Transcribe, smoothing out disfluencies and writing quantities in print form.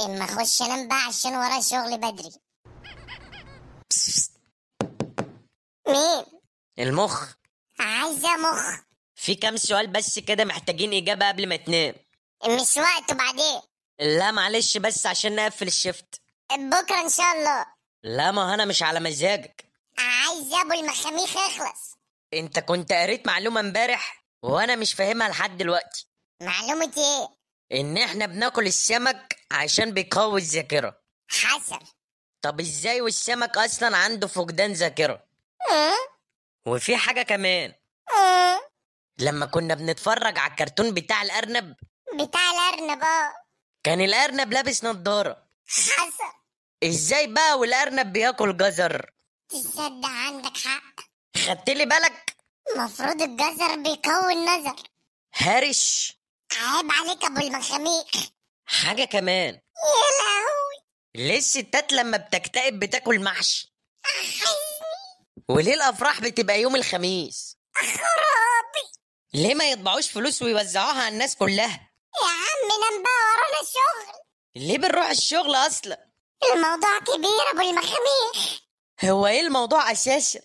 اما اخش انام بقى عشان ورايا شغل بدري. مين؟ المخ. عايزة مخ. في كام سؤال بس كده محتاجين إجابة قبل ما تنام. مش وقته بعدين. لا معلش بس عشان نقفل الشفت. بكرة ان شاء الله. لا ما انا مش على مزاجك. عايز ابو المخاميخ يخلص. انت كنت قريت معلومة امبارح وانا مش فاهمها لحد دلوقتي. معلومة ايه؟ ان احنا بناكل السمك عشان بيقوي الذاكرة. حسن. طب ازاي والسمك اصلا عنده فقدان ذاكرة؟ وفي حاجة كمان، لما كنا بنتفرج على الكرتون بتاع الارنب. بتاع الارنب كان الارنب لابس نظارة. حسن. ازاي بقى والارنب بياكل جزر؟ تصدق عندك حق. خدت لي بالك؟ مفروض الجزر بيقوي النظر. هرش. عيب عليك ابو المخاميخ. حاجة كمان، يا لهوي. ليه الستات لما بتكتئب بتاكل محشي؟ حزني. وليه الافراح بتبقى يوم الخميس؟ خرابي. ليه ما يطبعوش فلوس ويوزعوها على الناس كلها؟ يا عم نام بقى ورانا شغل. ليه بنروح الشغل اصلا؟ الموضوع كبير ابو المخاميخ. هو ايه الموضوع اساسا؟